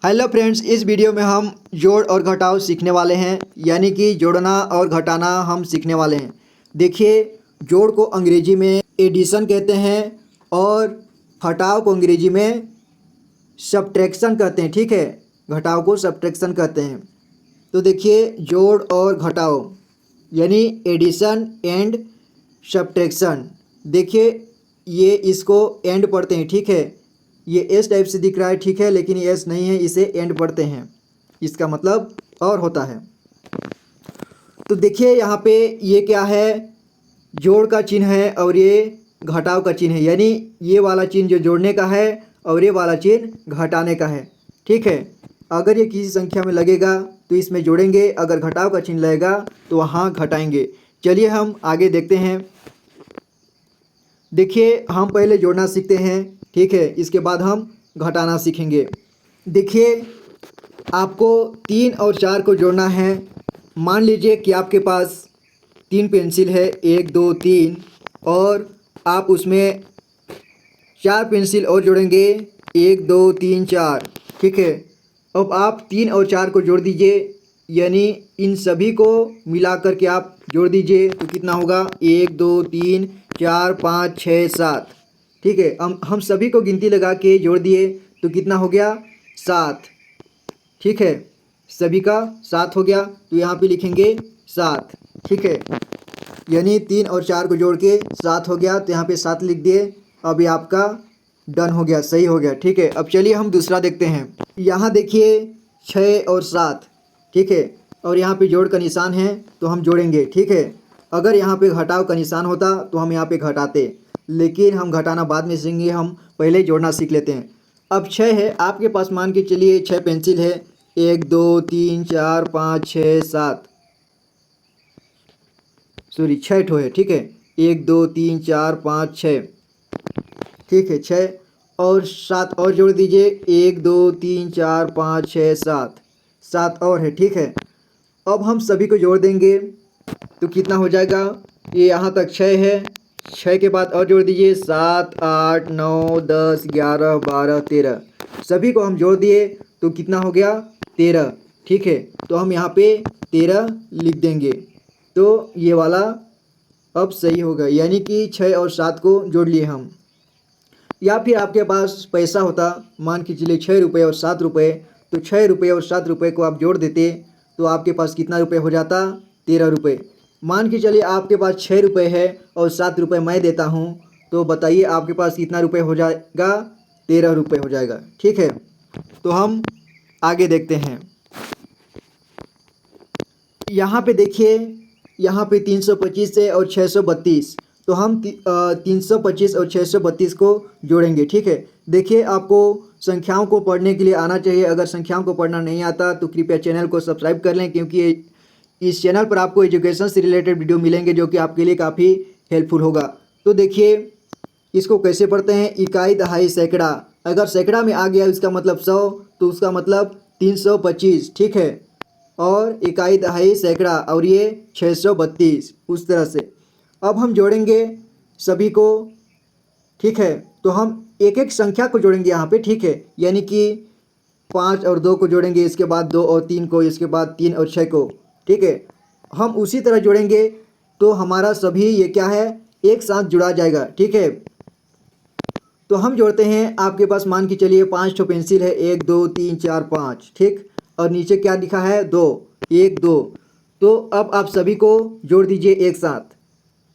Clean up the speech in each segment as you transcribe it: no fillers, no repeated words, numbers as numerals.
Hello friends, इस video में हम जोड़ और घटाव सीखने वाले हैं, यानी कि जोड़ना और घटाना हम सीखने वाले हैं। देखिए, जोड़ को अंग्रेजी में एडिशन कहते हैं और घटाव को अंग्रेजी में सब्ट्रैक्शन कहते हैं। ठीक है, घटाव को सब्ट्रैक्शन कहते हैं। तो देखिए, जोड़ और घटाव यानी एडिशन एंड सब्ट्रैक्शन। देखिए, ये इसको एंड पढ़ते हैं। ठीक है, ये एस टाइप से दिख रहा है। ठीक है, लेकिन ये एस नहीं है, इसे एंड पढ़ते हैं। इसका मतलब और होता है। तो देखिए, यहाँ पे ये क्या है, जोड़ का चिन्ह है और ये घटाव का चिन्ह है, यानी ये वाला चिन्ह जो जोड़ने का है और ये वाला चिन्ह घटाने का है। ठीक है, अगर ये किसी संख्या में लगेगा तो इसमें जोड़ेंगे, अगर घटाव का चिन्ह लगेगा तो वहाँ घटाएंगे। चलिए हम आगे देखते हैं। देखिए, हम पहले जोड़ना सीखते हैं। ठीक है, इसके बाद हम घटाना सीखेंगे। देखिए, आपको 3 और 4 को जोड़ना है। मान लीजिए कि आपके पास 3 पेंसिल है, 1 2 3, और आप उसमें 4 पेंसिल और जोड़ेंगे, 1 2 3 4। ठीक है, अब आप 3 और 4 को जोड़ दीजिए, यानी इन सभी को मिलाकर के आप जोड़ दीजिए तो कितना होगा, 1 2 3 4 5 6 7। ठीक है, हम सभी को गिनती लगा के जोड़ दिए तो कितना हो गया, 7। ठीक है, सभी का 7 हो गया, तो यहाँ पे लिखेंगे 7। ठीक है, यानी 3 और 4 को जोड़ के 7 हो गया, तो यहाँ पे 7 लिख दिए। अब ये आपका डन हो गया, सही हो गया। ठीक है, अब चलिए हम दूसरा देखते हैं। यहाँ देखिए 6 और 7। ठीक है, और यहाँ पे जोड़ का निशान है तो हम जोड़ेंगे। ठीक है, अगर यहाँ पे घटाव का निशान होता तो हम यहाँ पे घटाते, लेकिन हम घटाना बाद में सीखेंगे, हम पहले जोड़ना सीख लेते हैं। अब 6 है, आपके पास मान के चलिए 6 पेंसिल है, 1 2 3 4 5 6 7, सॉरी 6 ठो है। ठीक है, 1 2 3 4 5 6। ठीक है, 6 और 7 और जोड़ दीजिए, 1 2 3 4 5 6 7, 7 और है। ठीक है, अब हम सभी को जोड़ देंगे तो कितना हो जाएगा, ये यहाँ तक 6 है, 6 के बाद और जोड़ दीजिए, 7 8 9 10 11 12 13। सभी को हम जोड़ दिए तो कितना हो गया, 13। ठीक है, तो हम यहाँ पे 13 लिख देंगे, तो ये वाला अब सही होगा, यानी कि 6 और 7 को जोड़ लिए हम। या फिर आपके पास पैसा होता, मान के चलिए 6 रुपये और 7 रुपये, तो 6 रुपये और 7 रुपये को आप जोड़ देते तो आपके पास कितना रुपये हो जाता, 13 रुपये। मान के चलिए आपके पास 6 रुपये है और 7 रुपये मैं देता हूँ, तो बताइए आपके पास कितना रुपये हो जाएगा, 13 रुपये हो जाएगा। ठीक है, तो हम आगे देखते हैं। यहाँ पे देखिए, यहाँ पे 325 है और 632, तो हम 325 और 632 को जोड़ेंगे। ठीक है, देखिए, आपको संख्याओं को पढ़ने के लिए आना चाहिए। अगर संख्याओं को पढ़ना नहीं आता तो कृपया चैनल को सब्सक्राइब कर लें, क्योंकि इस चैनल पर आपको एजुकेशन से रिलेटेड वीडियो मिलेंगे जो कि आपके लिए काफ़ी हेल्पफुल होगा। तो देखिए, इसको कैसे पढ़ते हैं, इकाई दहाई सैकड़ा। अगर सैकड़ा में आ गया इसका मतलब 100, तो उसका मतलब 325। ठीक है, और इकाई दहाई सैकड़ा, और ये 632, उस तरह से। अब हम जोड़ेंगे सभी को। ठीक है, तो हम एक एक संख्या को जोड़ेंगे यहाँ पे। ठीक है, यानी कि 5 और 2 को जोड़ेंगे, इसके बाद 2 और 3 को, इसके बाद 3 और 6 को। ठीक है, हम उसी तरह जोड़ेंगे तो हमारा सभी ये क्या है, एक साथ जुड़ा जाएगा। ठीक है, तो हम जोड़ते हैं। आपके पास मान के चलिए 5 ठो पेंसिल है, 1 2 3 4 5। ठीक, और नीचे क्या लिखा है, 2 1 2। तो अब आप सभी को जोड़ दीजिए एक साथ,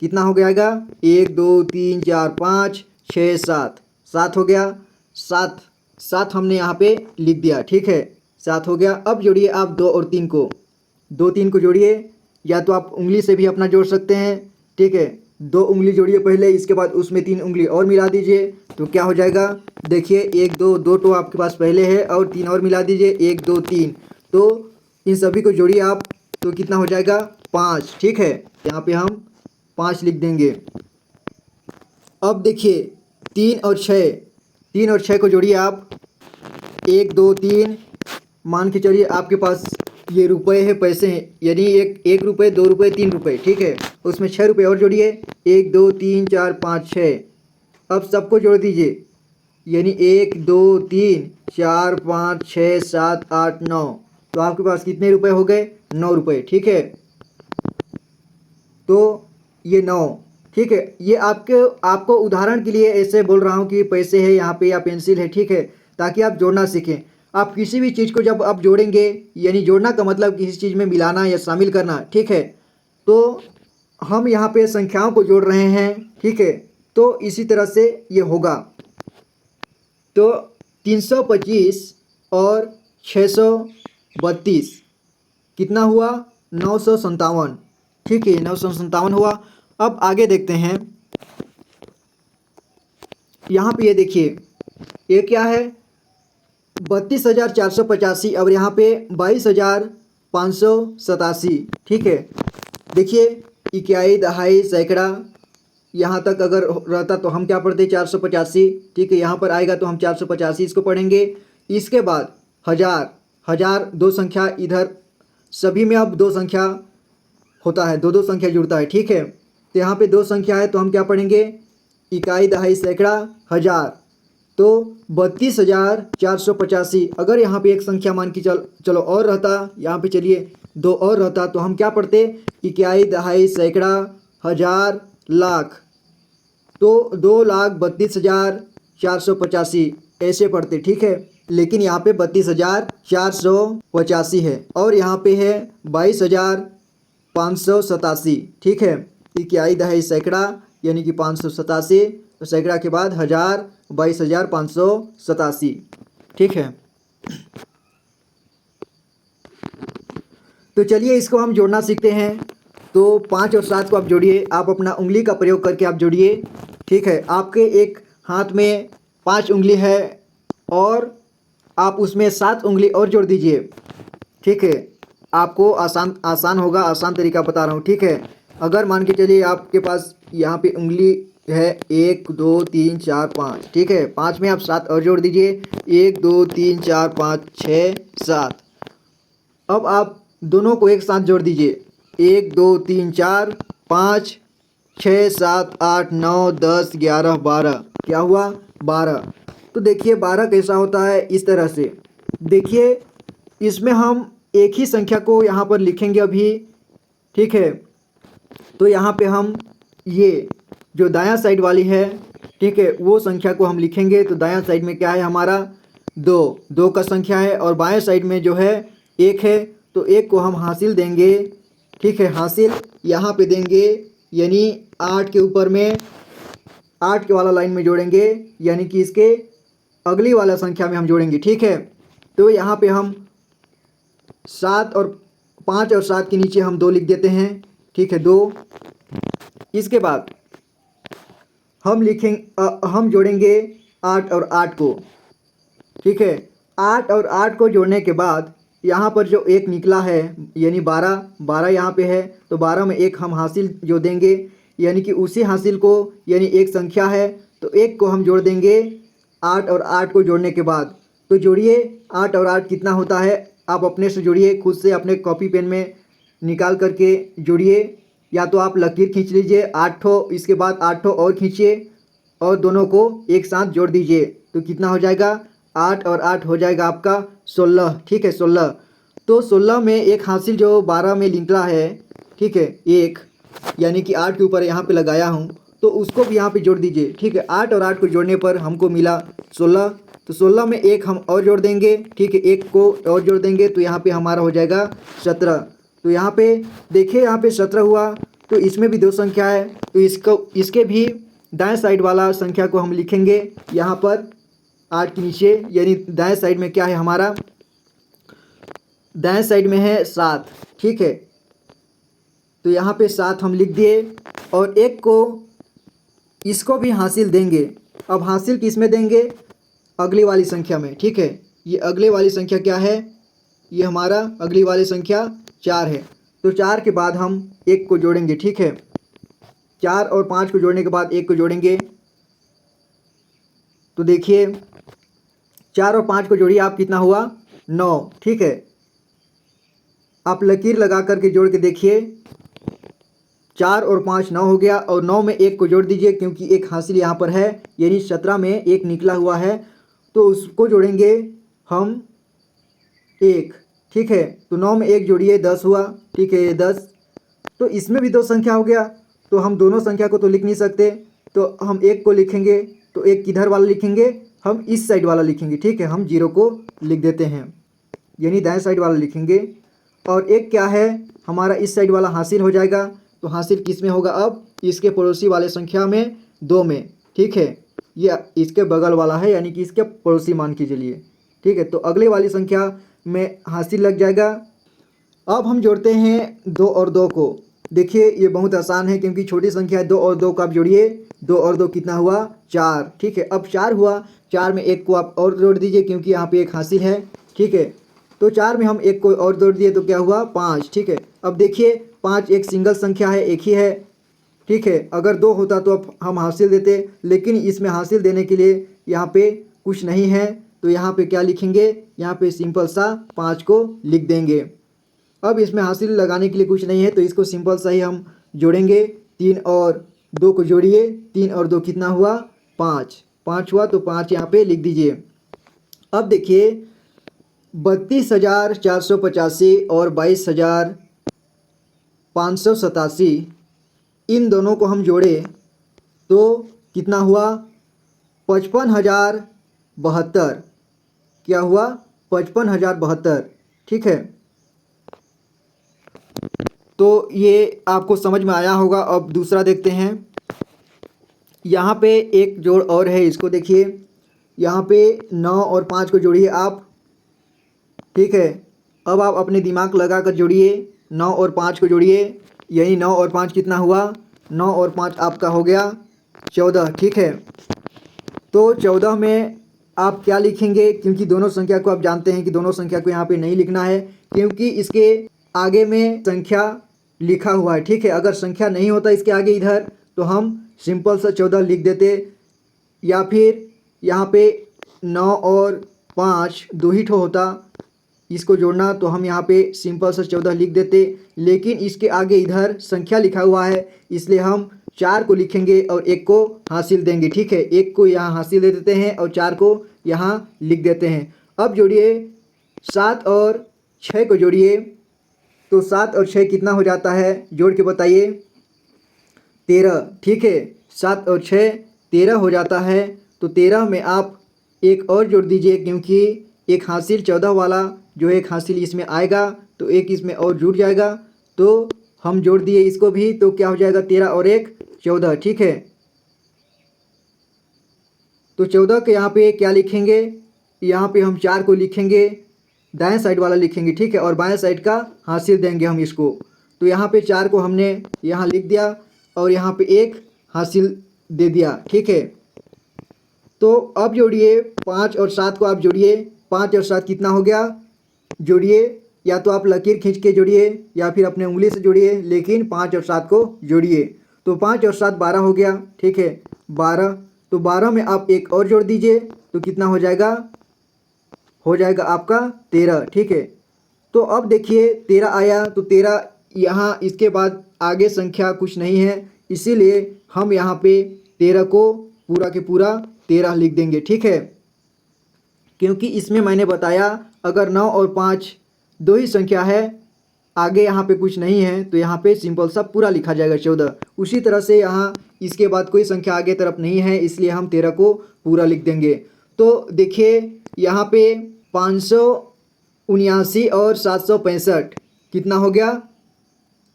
कितना हो जाएगा, 1 2 3 4 5 6 7, 7 हो गया। 7 7 हमने यहाँ पे लिख दिया। ठीक है, 7 हो गया। अब जोड़िए आप 2 और 3 को, 2 3 को जोड़िए, या तो आप उंगली से भी अपना जोड़ सकते हैं। ठीक है, 2 उंगली जोड़िए पहले, इसके बाद उसमें 3 उंगली और मिला दीजिए, तो क्या हो जाएगा, देखिए 1 2 2 तो आपके पास पहले है, और 3 और मिला दीजिए, 1 2 3। तो इन सभी को जोड़िए आप, तो कितना हो जाएगा, 5। ठीक है, यहाँ पे हम 5 लिख देंगे। अब देखिए 3 और 6, 3 और 6 को जोड़िए आप, 1 2 3। मान के चलिए आपके पास ये रुपए है, पैसे हैं, यानी 1 रुपये 2 रुपये 3 रुपये। ठीक है, उसमें 6 रुपये और जोड़िए, 1 2 3 4 5 6। अब सबको जोड़ दीजिए, यानी 1 2 3 4 5 6 7 8 9, तो आपके पास कितने रुपए हो गए? 9 रुपये, ठीक है। तो ये 9, ठीक है। ये आपको उदाहरण के लिए ऐसे बोल रहा हूँ कि पैसे है यहाँ पे या पेंसिल है, ठीक है, ताकि आप जोड़ना सीखें। आप किसी भी चीज़ को जब आप जोड़ेंगे, यानी जोड़ना का मतलब किसी चीज़ में मिलाना या शामिल करना, ठीक है। तो हम यहाँ पे संख्याओं को जोड़ रहे हैं, ठीक है। तो इसी तरह से ये होगा। तो 325 और 632 कितना हुआ? 957, ठीक है, 957 हुआ। अब आगे देखते हैं। यहाँ पे ये देखिए, ये क्या है? 32,485 और यहाँ पे 22,587, ठीक है। देखिए, इकाई, दहाई, सैकड़ा, यहाँ तक अगर रहता तो हम क्या पढ़ते? 485, ठीक है। यहाँ पर आएगा तो हम 485 इसको पढ़ेंगे। इसके बाद हज़ार, हज़ार दो संख्या इधर, सभी में अब दो संख्या होता है, दो दो संख्या जुड़ता है, ठीक है। तो यहाँ पे दो संख्या है तो हम क्या पढ़ेंगे? इकाई, दहाई, सैकड़ा, हज़ार। तो 32,485। अगर यहाँ पे एक संख्या मान की चलो और रहता, यहाँ पे चलिए दो और रहता, तो हम क्या पढ़ते? इकाई, दहाई, सैकड़ा, हज़ार, लाख। तो 2,32,485 ऐसे पढ़ते, ठीक है। लेकिन यहाँ पे 32,485 है और यहाँ पे है 22,587, ठीक है। इकाई, दहाई, सैकड़ा यानी कि 587, तो सैकड़ा के बाद हज़ार, 22,587, ठीक है। तो चलिए इसको हम जोड़ना सीखते हैं। तो 5 और 7 को आप जोड़िए, आप अपना उंगली का प्रयोग करके आप जोड़िए, ठीक है। आपके एक हाथ में 5 उंगली है और आप उसमें 7 उंगली और जोड़ दीजिए, ठीक है। आपको आसान होगा, आसान तरीका बता रहा हूँ, ठीक है। अगर मान के चलिए आपके पास यहाँ पे उंगली है 1 2 3 4 5, ठीक है। 5 में आप 7 और जोड़ दीजिए, 1 2 3 4 5 6 7। अब आप दोनों को एक साथ जोड़ दीजिए, 1 2 3 4 5 6 7 8 9 10 11 12, क्या हुआ? 12। तो देखिए 12 कैसा होता है? इस तरह से देखिए, इसमें हम एक ही संख्या को यहाँ पर लिखेंगे अभी, ठीक है। तो यहाँ पे हम ये जो दायां साइड वाली है, ठीक है, वो संख्या को हम लिखेंगे। तो दायां साइड में क्या है हमारा? 2, 2 का संख्या है और बाएं साइड में जो है 1 है, तो 1 को हम हासिल देंगे, ठीक है। हासिल यहाँ पे देंगे, यानी 8 के ऊपर में 8 के वाला लाइन में जोड़ेंगे, यानी कि इसके अगली वाला संख्या में हम जोड़ेंगे, ठीक है। तो यहाँ पे हम 7 और 5 और 7 के नीचे हम 2 लिख देते हैं, ठीक है, 2। इसके बाद हम जोड़ेंगे 8 और 8 को, ठीक है। 8 और 8 को जोड़ने के बाद यहाँ पर जो एक निकला है, यानी 12, 12 यहाँ पे है, तो 12 में एक हम हासिल जो देंगे, यानी कि उसी हासिल को, यानी एक संख्या है तो एक को हम जोड़ देंगे 8 और 8 को जोड़ने के बाद। तो जोड़िए 8 और 8 कितना होता है? आप अपने से जोड़िए, खुद से अपने कॉपी पेन में निकाल करके जोड़िए, या तो आप लकीर खींच लीजिए 8 ठो, इसके बाद 8 ठो और खींचिए और दोनों को एक साथ जोड़ दीजिए। तो कितना हो जाएगा? 8 और 8 हो जाएगा आपका 16, ठीक है, 16। तो 16 में एक हासिल जो 12 में निकला है, ठीक है, एक, यानी कि 8 के ऊपर यहाँ पे लगाया हूँ, तो उसको भी यहाँ पे जोड़ दीजिए, ठीक है। 8 और 8 को जोड़ने पर हमको मिला 16, तो 16 में एक हम और जोड़ देंगे, ठीक है, एक को और जोड़ देंगे, तो यहाँ पे हमारा हो जाएगा 17। तो यहाँ पे देखिए, यहाँ पे 17 हुआ, तो इसमें भी दो संख्या है, तो इसके भी दाएं साइड वाला संख्या को हम लिखेंगे यहाँ पर 8 के नीचे, यानी दाएं साइड में क्या है हमारा? दाएं साइड में है 7, ठीक है। तो यहाँ पे 7 हम लिख दिए और एक को, इसको भी हासिल देंगे। अब हासिल किस में देंगे? अगली वाली संख्या में, ठीक है। ये अगली वाली संख्या क्या है? ये हमारा अगली वाली संख्या 4 है। तो 4 के बाद हम एक को जोड़ेंगे, ठीक है। 4 और 5 को जोड़ने के बाद एक को जोड़ेंगे। तो देखिए 4 और 5 को जोड़िए, आप कितना हुआ? 9, ठीक है। आप लकीर लगा करके जोड़ के देखिए, 4 और 5 9 हो गया, और 9 में 1 को जोड़ दीजिए क्योंकि एक हासिल यहाँ पर है, यानी 17 में 1 निकला हुआ है, तो उसको जोड़ेंगे हम 1। ठीक है, तो 9 में 1 जोड़िए 10 हुआ। ठीक है, ये 10। तो इसमें भी 2 संख्या हो गया, तो हम दोनों संख्या को तो लिख नहीं सकते, तो हम 1 को लिखेंगे, तो 1 किधर वाला लिखेंगे, हम इस साइड वाला लिखेंगे। ठीक है, हम 0 को लिख देते हैं, यानी दाएं साइड वाला लिखेंगे। और 1 क्या है, हमारा इस साइड वाला हासिल हो जाएगा, तो हासिल किस में होगा, अब इसके पड़ोसी वाले संख्या में 2 में। ठीक है, ये इसके बगल वाला है, यानी कि इसके पड़ोसी मान के चलिए। ठीक है, तो अगले वाली संख्या में हासिल लग जाएगा। अब हम जोड़ते हैं 2 और 2 को। देखिए ये बहुत आसान है, क्योंकि छोटी संख्या है। 2 और 2 को आप जोड़िए, 2 और 2 कितना हुआ, 4। ठीक है, अब 4 हुआ, 4 में 1 को आप और जोड़ दीजिए क्योंकि यहाँ पे 1 हासिल है। ठीक है, तो 4 में हम 1 को और जोड़ दिए तो क्या हुआ, 5। ठीक है, अब देखिए 5 एक सिंगल संख्या है, एक ही है। ठीक है, अगर 2 होता तो अब हम हासिल देते, लेकिन इसमें हासिल देने के लिए यहाँ पे कुछ नहीं है, तो यहाँ पे क्या लिखेंगे, यहाँ पे सिंपल सा 5 को लिख देंगे। अब इसमें हासिल लगाने के लिए कुछ नहीं है, तो इसको सिंपल सा ही हम जोड़ेंगे। 3 और 2 को जोड़िए, 3 और 2 कितना हुआ, 5। 5 हुआ, तो 5 यहाँ पे लिख दीजिए। अब देखिए 32,485 और 22,587, इन दोनों को हम जोड़े तो कितना हुआ, 55,072। क्या हुआ, 55,072। ठीक है, तो ये आपको समझ में आया होगा। अब दूसरा देखते हैं। यहाँ पे एक जोड़ और है, इसको देखिए। यहाँ पे 9 और 5 को जोड़िए आप। ठीक है, अब आप अपने दिमाग लगा कर जोड़िए, 9 और 5 को जोड़िए, यही 9 और 5 कितना हुआ, 9 और 5 आपका हो गया 14। ठीक है, तो 14 में आप क्या लिखेंगे, क्योंकि दोनों संख्या को आप जानते हैं कि दोनों संख्या को यहाँ पे नहीं लिखना है, क्योंकि इसके आगे में संख्या लिखा हुआ है। ठीक है, अगर संख्या नहीं होता इसके आगे इधर, तो हम सिंपल सा 14 लिख देते, या फिर यहाँ पे 9 और 5 दो ही ठो होता, इसको जोड़ना, तो हम यहाँ पे सिंपल सा 14 लिख देते, लेकिन इसके आगे इधर संख्या लिखा हुआ है, इसलिए हम 4 को लिखेंगे और 1 को हासिल देंगे। ठीक है, 1 को यहाँ हासिल दे देते हैं और 4 को यहाँ लिख देते हैं। अब जोड़िए 7 और 6 को जोड़िए, तो 7 और 6 कितना हो जाता है, जोड़ के बताइए, 13। ठीक है, 7 और 6 13 हो जाता है, तो 13 में आप 1 और जोड़ दीजिए, क्योंकि एक हासिल 14 वाला जो एक हासिल इसमें आएगा, तो 1 इसमें और जुड़ जाएगा, तो हम जोड़ दिए इसको भी, तो क्या हो जाएगा, 13 और 1 14। ठीक है, तो 14 के यहाँ पे क्या लिखेंगे, यहाँ पे हम 4 को लिखेंगे, दाएं साइड वाला लिखेंगे। ठीक है, और बाएं साइड का हासिल देंगे हम इसको, तो यहाँ पे 4 को हमने यहाँ लिख दिया और यहाँ पे 1 हासिल दे दिया। ठीक है, तो अब जोड़िए 5 और 7 को आप जोड़िए, 5 और 7 कितना हो गया, जोड़िए, या तो आप लकीर खींच के जोड़िए या फिर अपने उंगली से जोड़िए, लेकिन 5 और 7 को जोड़िए, तो 5 और 7 12 हो गया। ठीक है, 12, तो 12 में आप 1 और जोड़ दीजिए, तो कितना हो जाएगा, हो जाएगा आपका 13। ठीक है, तो अब देखिए 13 आया, तो 13 यहाँ इसके बाद आगे संख्या कुछ नहीं है, इसीलिए हम यहाँ पे 13 को पूरा के पूरा 13 लिख देंगे। ठीक है, क्योंकि इसमें मैंने बताया अगर 9 और 5 दो ही संख्या है, आगे यहाँ पे कुछ नहीं है, तो यहाँ पे सिंपल सा पूरा लिखा जाएगा 14। उसी तरह से यहाँ इसके बाद कोई संख्या आगे तरफ नहीं है, इसलिए हम 13 को पूरा लिख देंगे। तो देखिए यहाँ पे 579 और 765 कितना हो गया,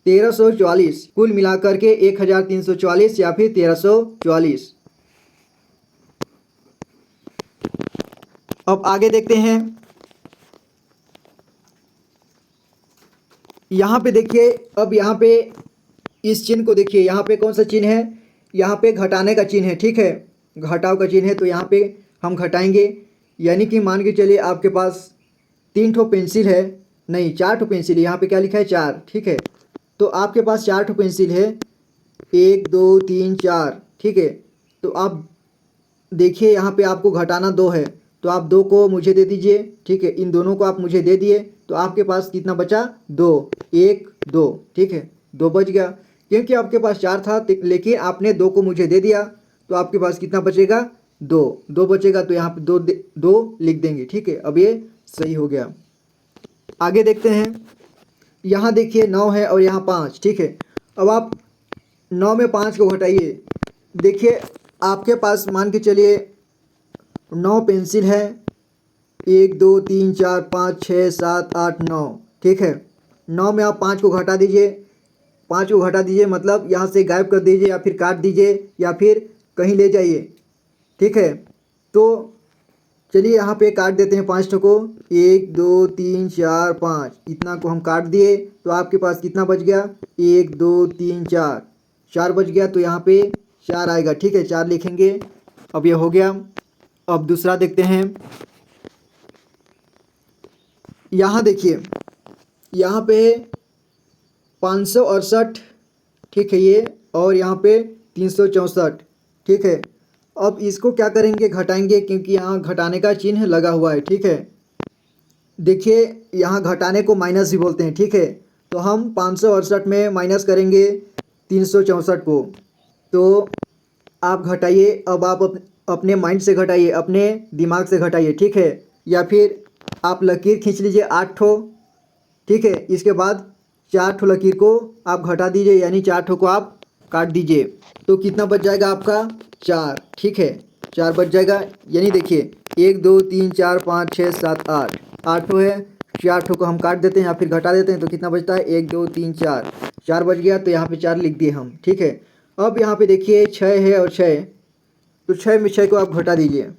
1344, कुल मिलाकर के 1344 या फिर 1344। अब आगे देखते हैं। यहाँ पे देखिए, अब यहाँ पे इस चिन्ह को देखिए, यहाँ पे कौन सा चिन्ह है, यहाँ पे घटाने का चिन्ह है। ठीक है, घटाव का चिन्ह है, तो यहाँ पे हम घटाएंगे, यानी कि मान के चलिए आपके पास 3 ठो पेंसिल है, नहीं 4 ठो पेंसिल है, यहाँ पे क्या लिखा है 4। ठीक है, तो आपके पास 4 ठो पेंसिल है, 1 2 3 4। ठीक है, तो आप देखिए यहाँ पे आपको घटाना 2 है, तो आप 2 को मुझे दे दीजिए। ठीक है, इन दोनों को आप मुझे दे दिए, तो आपके पास कितना बचा, 2, 1 2। ठीक है, 2 बच गया। क्योंकि आपके पास 4 था लेकिन आपने 2 को मुझे दे दिया, तो आपके पास कितना बचेगा? 2 2 बचेगा, तो यहाँ पे 2 लिख देंगे। ठीक है, अब ये सही हो गया। आगे देखते हैं। यहाँ देखिए 9 है और यहाँ 5। ठीक है, अब आप 9 में 5 को घटाइए। देखिए आपके पास मान के चलिए 9 पेंसिल है, 1 2 3 4 5 6 7 8 9। ठीक है, 9 में आप 5 को घटा दीजिए। 5 को घटा दीजिए मतलब यहाँ से गायब कर दीजिए या फिर काट दीजिए या फिर कहीं ले जाइए। ठीक है, तो चलिए यहाँ पे काट देते हैं 5 को। 1 2 3 4 5 इतना को हम काट दिए, तो आपके पास कितना बच गया? 1 2 3 4 4 बच गया, तो यहाँ पे 4 आएगा। ठीक है, 4 लिखेंगे। अब ये हो गया। अब दूसरा देखते हैं। यहाँ देखिए, यहाँ पे 568। ठीक है ये, और यहाँ पे 364। ठीक है, अब इसको क्या करेंगे? घटाएंगे, क्योंकि यहाँ घटाने का चिन्ह लगा हुआ है। ठीक है, देखिए यहाँ घटाने को माइनस भी बोलते हैं। ठीक है, तो हम 568 में माइनस करेंगे 364 को, तो आप घटाइए। अब आप अपने माइंड से घटाइए, अपने दिमाग से घटाइए। ठीक है, या फिर आप लकीर खींच लीजिए 8 ठो। ठीक है, इसके बाद 4 ठो लकीर को आप घटा दीजिए, यानी 4 ठो को आप काट दीजिए, तो कितना बच जाएगा आपका? 4। ठीक है, 4 बच जाएगा। यानी देखिए 1 2 3 4 5 6 7 8 8 ठो है, 4 ठो को हम काट देते हैं या फिर घटा देते हैं, तो कितना बचता है? 1 2 3 4 4 बच गया, तो यहाँ पे 4 लिख दिए हम। ठीक है, अब यहाँ पे देखिए 6 है और 6, तो 6 में 6 को आप घटा दीजिए।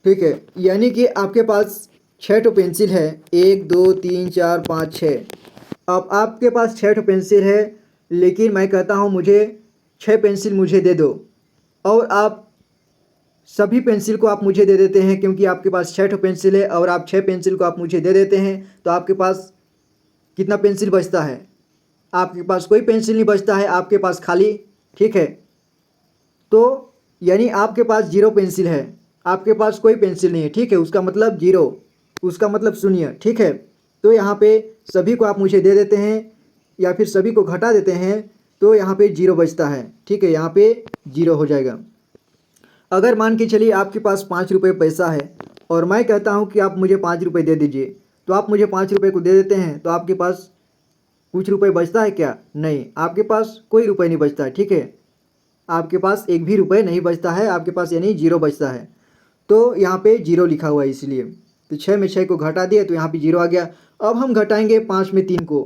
ठीक है, यानी कि आपके पास 6 ठो पेंसिल है, 1 2 3 4 5 6। अब आपके पास 6 ठो पेंसिल है, लेकिन मैं कहता हूँ मुझे 6 पेंसिल मुझे दे दो, और आप सभी पेंसिल को आप मुझे दे देते हैं, क्योंकि आपके पास 6 ठो पेंसिल है और आप 6 पेंसिल को आप मुझे दे देते हैं, तो आपके पास कितना पेंसिल बचता है? आपके पास कोई पेंसिल नहीं बचता है, आपके पास खाली। ठीक है, तो यानी आपके पास 0 पेंसिल है, आपके पास कोई पेंसिल नहीं है। ठीक है, उसका मतलब 0, उसका मतलब शून्य। ठीक है, तो यहाँ पे सभी को आप मुझे दे देते हैं या फिर सभी को घटा देते हैं, तो यहाँ पे 0 बचता है। ठीक है, यहाँ पे 0 हो जाएगा। अगर मान के चलिए आपके पास 5 रुपये पैसा है और मैं कहता हूँ कि आप मुझे 5 रुपये दे दीजिए, तो आप मुझे 5 रुपये को दे देते हैं, तो आपके पास कुछ रुपये बचता है क्या? नहीं, आपके पास कोई रुपये नहीं बचता है। ठीक है, आपके पास एक भी रुपये नहीं बचता है, आपके पास यानी 0 बचता है। तो यहाँ पे 0 लिखा हुआ है इसलिए, तो 6 में 6 को घटा दिए, तो यहाँ पे 0 आ गया। अब हम घटाएंगे 5 में 3 को,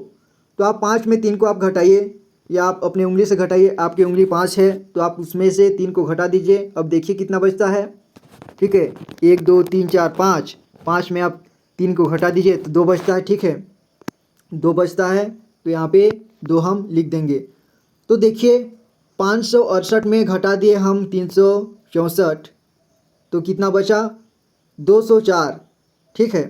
तो आप 5 में 3 को आप घटाइए, या आप अपनी उंगली से घटाइए। आपकी उंगली 5 है, तो आप उसमें से 3 को घटा दीजिए। अब देखिए कितना बचता है। ठीक है, 1 2 3 4 5, 5 में आप 3 को घटा दीजिए, तो 2 बचता है। ठीक है, 2 बचता है, तो यहाँ पे 2 हम लिख देंगे। तो देखिए 568 में घटा दिए हम 364, तो कितना बचा? 204। ठीक है,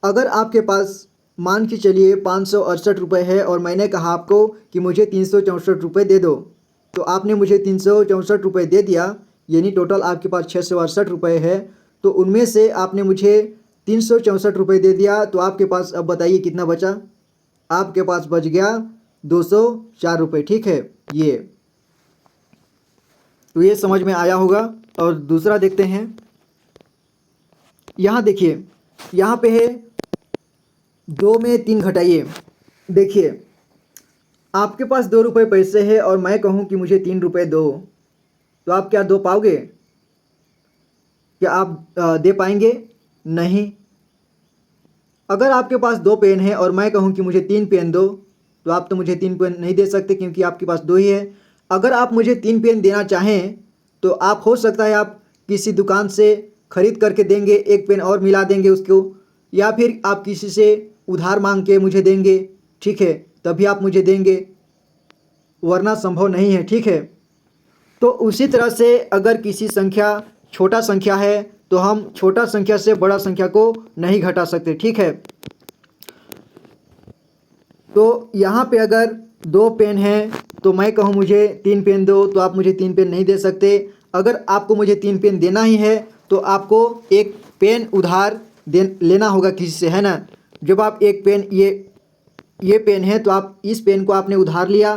अगर आपके पास मान के चलिए 568 रुपये है और मैंने कहा आपको कि मुझे 364 रुपये दे दो, तो आपने मुझे 364 रुपये दे दिया, यानी टोटल आपके पास 668 रुपये है, तो उनमें से आपने मुझे 364 रुपये दे दिया, तो आपके पास अब बताइए कितना बचा? आपके पास बच गया 204 रुपये। ठीक है, ये तो ये समझ में आया होगा। और दूसरा देखते हैं। यहाँ देखिए, यहाँ पे है 2 में 3 घटाइए। देखिए आपके पास 2 रुपये पैसे है और मैं कहूँ कि मुझे 3 रुपये दो, तो आप क्या 2 पाओगे? क्या आप दे पाएंगे? नहीं। अगर आपके पास 2 पेन है और मैं कहूँ कि मुझे 3 पेन दो, तो आप तो मुझे 3 पेन नहीं दे सकते, क्योंकि आपके पास 2 ही है। अगर आप मुझे 3 पेन देना चाहें, तो आप हो सकता है आप किसी दुकान से ख़रीद करके देंगे, 1 पेन और मिला देंगे उसको, या फिर आप किसी से उधार मांग के मुझे देंगे। ठीक है, तभी आप मुझे देंगे, वरना संभव नहीं है। ठीक है, तो उसी तरह से अगर किसी संख्या छोटा संख्या है, तो हम छोटा संख्या से बड़ा संख्या को नहीं घटा सकते। ठीक है, तो यहाँ पे अगर 2 पेन है, तो मैं कहूँ मुझे 3 पेन दो, तो आप मुझे 3 पेन नहीं दे सकते। अगर आपको मुझे 3 पेन देना ही है, तो आपको 1 पेन उधार लेना होगा किसी से, है ना। जब आप 1 पेन ये ये पेन है तो आप इस पेन को आपने उधार लिया,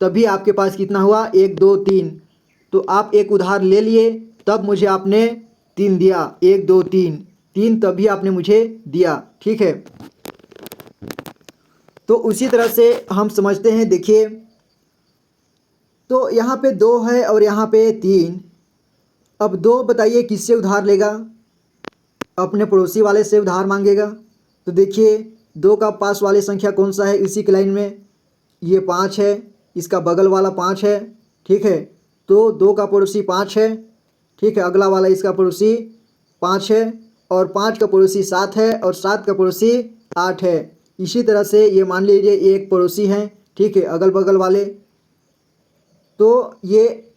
तभी आपके पास कितना हुआ 1 2 3। तो आप एक उधार ले लिए, तब मुझे आपने 3 दिया, 1 2 3 3, तभी आपने मुझे दिया, ठीक है। तो उसी तरह से हम समझते हैं, देखिए तो यहाँ पे 2 है और यहाँ पे 3। अब 2 बताइए किससे उधार लेगा? अपने पड़ोसी वाले से उधार मांगेगा। तो देखिए 2 का पास वाली संख्या कौन सा है इसी की लाइन में? ये 5 है, इसका बगल वाला 5 है, ठीक है। तो 2 का पड़ोसी 5 है, ठीक है। अगला वाला इसका पड़ोसी 5 है, और 5 का पड़ोसी 7 है, और 7 का पड़ोसी 8 है। इसी तरह से ये मान लीजिए एक पड़ोसी हैं, ठीक है, अगल बगल वाले। तो ये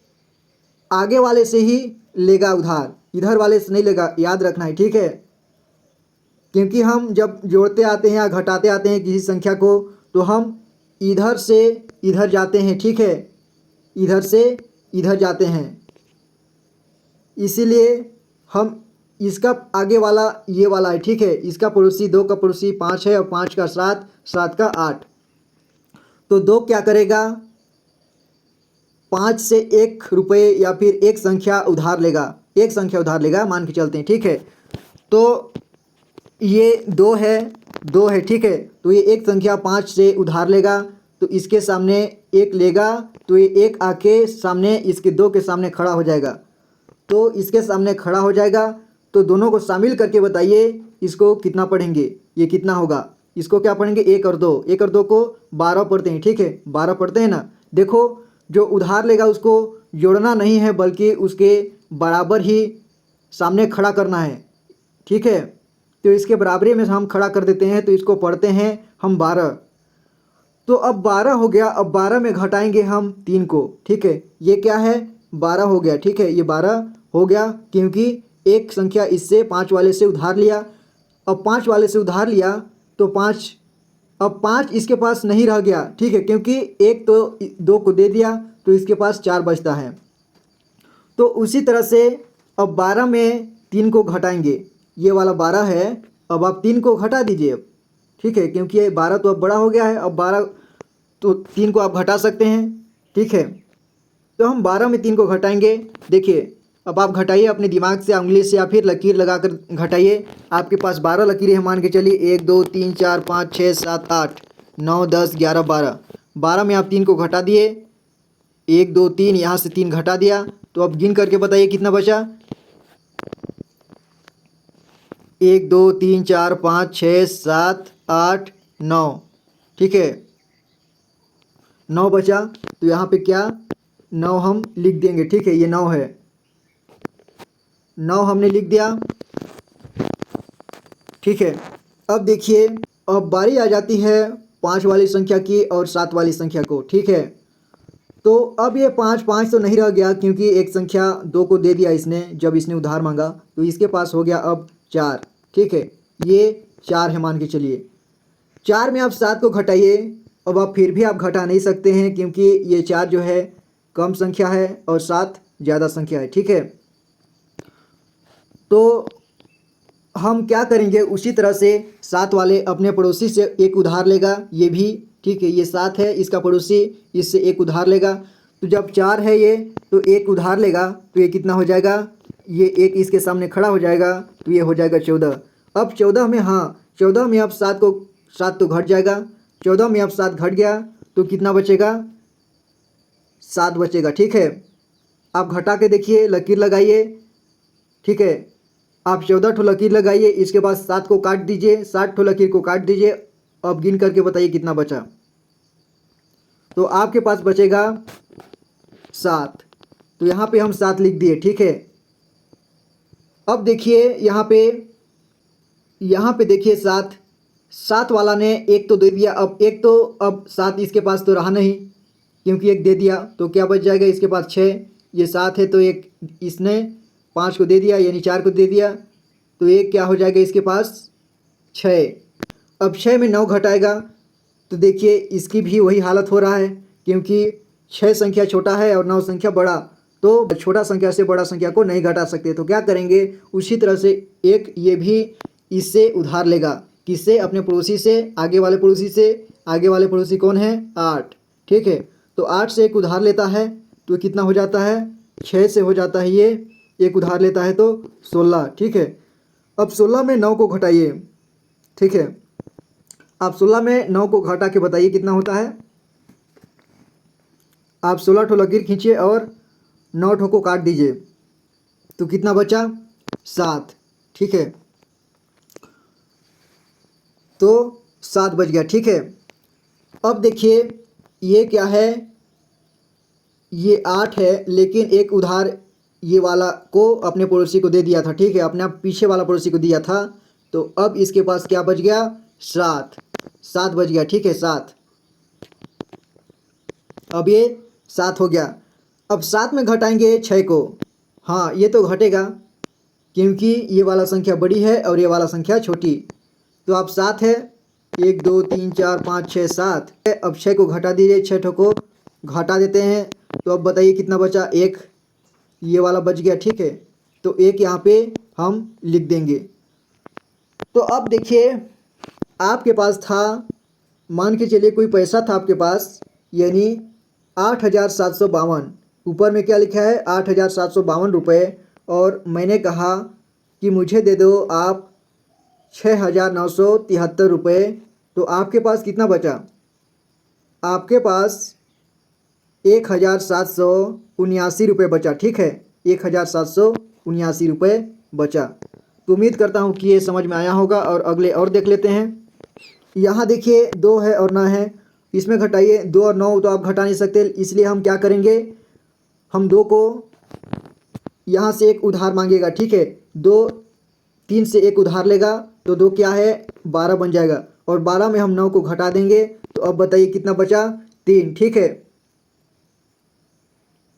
आगे वाले से ही लेगा उधार, इधर वाले से नहीं लेगा, याद रखना है, ठीक है। क्योंकि हम जब जोड़ते आते हैं या घटाते आते हैं किसी संख्या को, तो हम इधर से इधर जाते हैं, ठीक है, इधर से इधर जाते हैं। इसीलिए हम इसका आगे वाला ये वाला है, ठीक है। इसका पड़ोसी 2 का पड़ोसी 5 है, और 5 का 7, 7 का 8। तो 2 क्या करेगा? 5 से 1 रुपये या फिर एक संख्या उधार लेगा, एक संख्या उधार लेगा, मान के चलते हैं, ठीक है। तो ये 2 है, 2 है, ठीक है। तो ये एक संख्या 5 से उधार लेगा, तो इसके सामने 1 लेगा, तो ये 1 आके सामने इसके 2 के सामने खड़ा हो जाएगा। तो इसके सामने खड़ा हो जाएगा, तो दोनों को शामिल करके बताइए इसको कितना पढ़ेंगे, ये कितना होगा? इसको क्या पढ़ेंगे? 1 और 2, 1 और 2 को 12 पढ़ते हैं, ठीक है, 12 पढ़ते हैं ना। देखो जो उधार लेगा उसको जोड़ना नहीं है, बल्कि उसके बराबर ही सामने खड़ा करना है, ठीक है। तो इसके बराबरी में हम खड़ा कर देते हैं, तो इसको पढ़ते हैं हम 12। तो अब 12 हो गया, अब 12 में घटाएंगे हम 3 को, ठीक है। ये क्या है? 12 हो गया, ठीक है, ये 12 हो गया, क्योंकि एक संख्या इससे 5 वाले से उधार लिया। अब 5 वाले से उधार लिया तो 5, अब 5 इसके पास नहीं रह गया, ठीक है, क्योंकि एक तो 2 को दे दिया, तो इसके पास 4 बचता है। तो उसी तरह से अब 12 में 3 को घटाएंगे, ये वाला 12 है, अब आप 3 को घटा दीजिए, ठीक है, क्योंकि ये 12 तो अब बड़ा हो गया है। अब 12 तो 3 को आप घटा सकते हैं, ठीक है। तो हम 12 में 3 को घटाएंगे। देखिए अब आप घटाइए अपने दिमाग से, उंगली से या फिर लकीर लगाकर घटाइए। आपके पास 12 लकीरें हैं, मान के चलिए 1 2 3 4 5 6 7 8 9 10 11 12। 12 में आप 3 को घटा दिए, 1 2 3, यहाँ से 3 घटा दिया, तो अब गिन करके बताइए कितना बचा? 1 2 3 4 5 6 7 8 9, ठीक है, 9 बचा। तो यहाँ पे क्या 9 हम लिख देंगे, ठीक है, ये 9 है, 9 हमने लिख दिया, ठीक है। अब देखिए अब बारी आ जाती है 5 वाली संख्या की और 7 वाली संख्या को, ठीक है। तो अब ये 5 5 तो नहीं रह गया, क्योंकि एक संख्या 2 को दे दिया इसने जब इसने उधार मांगा, तो इसके पास हो गया अब 4, ठीक है, ये 4 है, मान के चलिए। 4 में आप 7 को घटाइए। अब आप फिर भी आप घटा नहीं सकते हैं, क्योंकि ये 4 जो है कम संख्या है और 7 ज़्यादा संख्या है, ठीक है। तो हम क्या करेंगे, उसी तरह से 7 वाले अपने पड़ोसी से एक उधार लेगा, ये भी, ठीक है, ये 7 है, इसका पड़ोसी इससे एक उधार लेगा। तो जब 4 है ये, तो एक उधार लेगा, तो ये कितना हो जाएगा? ये एक इसके सामने खड़ा हो जाएगा, तो ये हो जाएगा 14। अब 14 में, हाँ 14 में अब 7 तो घट जाएगा, 14 में अब 7 घट गया, तो कितना बचेगा? 7 बचेगा, ठीक है। आप घटा के देखिए, लकीर लगाइए, ठीक है। आप 14 ठो लकीर लगाइए, इसके बाद 7 को काट दीजिए, 7 ठो लकीर को काट दीजिए। अब गिन करके बताइए कितना बचा? तो आपके पास बचेगा 7। तो यहाँ पे हम 7 लिख दिए, ठीक है। अब देखिए यहाँ पे देखिए 7 वाला ने एक तो दे दिया, अब एक तो अब 7 इसके पास तो रहा नहीं, क्योंकि एक दे दिया, तो क्या बच जाएगा इसके पास? 6। ये 7 है, तो एक इसने 5 को दे दिया, यानी 4 को दे दिया, तो एक क्या हो जाएगा इसके पास? 6। अब 6 में 9 घटाएगा, तो देखिए इसकी भी वही हालत हो रहा है, क्योंकि 6 संख्या छोटा है और 9 संख्या बड़ा, तो छोटा संख्या से बड़ा संख्या को नहीं घटा सकते। तो क्या करेंगे, उसी तरह से एक ये भी इससे उधार लेगा, किससे? अपने पड़ोसी से, आगे वाले पड़ोसी से। आगे वाले पड़ोसी कौन है? 8। ठीक है, तो 8 से एक उधार लेता है तो कितना हो जाता है? 6 से हो जाता है ये। एक उधार लेता है तो 16। ठीक है, अब 16 में 9 को घटाइए। ठीक है, आप 16 में 9 को घटा के बताइए कितना होता है। आप 16 ठो लकीर खींचिए और 9 ठो को काट दीजिए तो कितना बचा? 7। ठीक है, तो 7 बच गया। ठीक है, अब देखिए ये क्या है? ये 8 है, लेकिन एक उधार ये वाला को अपने पड़ोसी को दे दिया था। ठीक है, अपने आप पीछे वाला पड़ोसी को दिया था, तो अब इसके पास क्या बच गया? 7। 7 बच गया। ठीक है, 7। अब ये 7 हो गया। अब 7 में घटाएंगे 6 को। हाँ, ये तो घटेगा क्योंकि ये वाला संख्या बड़ी है और ये वाला संख्या छोटी। तो अब 7 है, 1 2 3 4 5 6 7। अब 6 को घटा दीजिए, 6 ठो को घटा देते हैं तो अब बताइए कितना बचा? 1। ये वाला बच गया। ठीक है, तो 1 यहाँ पे हम लिख देंगे। तो अब देखिए आपके पास था, मान के चलिए कोई पैसा था आपके पास, यानी 8,752। ऊपर में क्या लिखा है? 8,752 रुपये। और मैंने कहा कि मुझे दे दो आप 6,973 रुपये। तो आपके पास कितना बचा? आपके पास 1,779 रुपये बचा। ठीक है, 1,779 रुपये बचा। तो उम्मीद करता हूँ कि ये समझ में आया होगा। और अगले और देख लेते हैं। यहाँ देखिए 2 है और 9 है, इसमें घटाइए। 2 और 9 तो आप घटा नहीं सकते, इसलिए हम क्या करेंगे? हम 2 को यहाँ से एक उधार मांगेगा। ठीक है, 2 3 से एक उधार लेगा तो 2 क्या है? 12 बन जाएगा। और 12 में हम 9 को घटा देंगे तो अब बताइए कितना बचा? 3। ठीक है,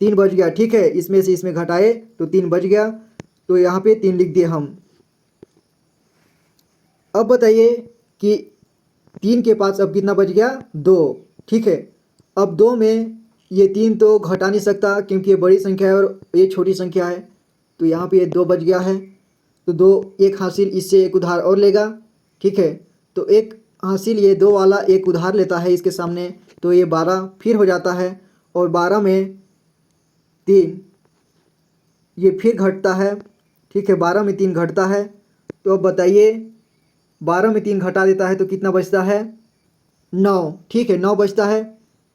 3 बच गया। ठीक है, इसमें से इसमें घटाए तो 3 बच गया, तो यहाँ पे 3 लिख दिए हम। अब बताइए कि 3 के पास अब कितना बच गया? 2। ठीक है, अब 2 में ये 3 तो घटा नहीं सकता क्योंकि ये बड़ी संख्या है और ये छोटी संख्या है, तो यहाँ पे ये 2 बच गया है। तो 2 एक हासिल, इससे एक उधार और लेगा। ठीक है, तो एक हासिल ये 2 वाला एक उधार लेता है इसके सामने, तो ये 12 फिर हो जाता है। और 12 में 3 ये फिर घटता है। ठीक है, 12 में 3 घटता है। तो अब बताइए 12 में 3 घटा देता है तो कितना बचता है? 9। ठीक है, 9 बचता है,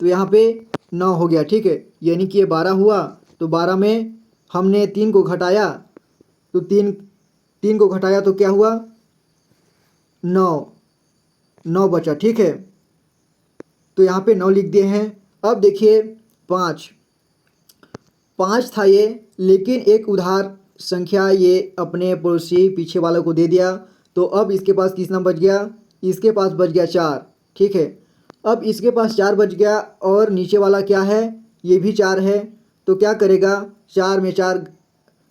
तो यहाँ पे 9 हो गया। ठीक है, यानी कि ये 12 हुआ, तो 12 में हमने 3 को घटाया तो 3 को घटाया तो क्या हुआ? 9 बचा। ठीक है, तो यहाँ पे 9 लिख दिए हैं। अब देखिए 5 था ये, लेकिन एक उधार संख्या ये अपने पड़ोसी पीछे वालों को दे दिया, तो अब इसके पास कितना बच गया? इसके पास बच गया 4। ठीक है, अब इसके पास 4 बच गया और नीचे वाला क्या है? ये भी 4 है, तो क्या करेगा? 4 में 4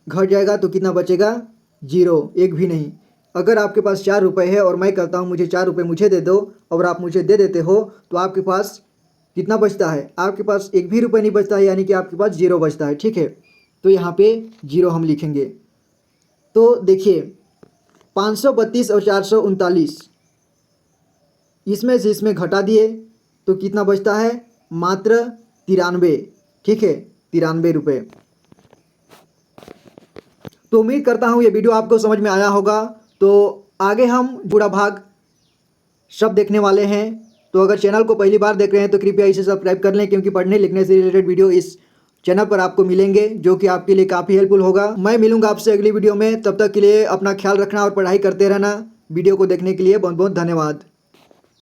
घट जाएगा तो कितना बचेगा? 0, एक भी नहीं। अगर आपके पास 4 रुपये है और मैं कहता हूँ मुझे 4 रुपये मुझे दे दो, और आप मुझे दे देते हो, तो आपके पास कितना बचता है? आपके पास एक भी रुपये नहीं बचता है, यानी कि आपके पास 0 बचता है। ठीक है, तो यहाँ पे 0 हम लिखेंगे। तो देखिए 532 और 439, इसमें से इसमें घटा दिए तो कितना बचता है? मात्र 93। ठीक है, 93 रुपये। तो उम्मीद करता हूँ ये वीडियो आपको समझ में आया होगा। तो आगे हम बुरा भाग शब्द देखने वाले हैं। तो अगर चैनल को पहली बार देख रहे हैं तो कृपया इसे सब्सक्राइब कर लें, क्योंकि पढ़ने लिखने से रिलेटेड वीडियो इस चैनल पर आपको मिलेंगे, जो कि आपके लिए काफ़ी हेल्पफुल होगा। मैं मिलूंगा आपसे अगली वीडियो में, तब तक के लिए अपना ख्याल रखना और पढ़ाई करते रहना। वीडियो को देखने के लिए बहुत बहुत धन्यवाद।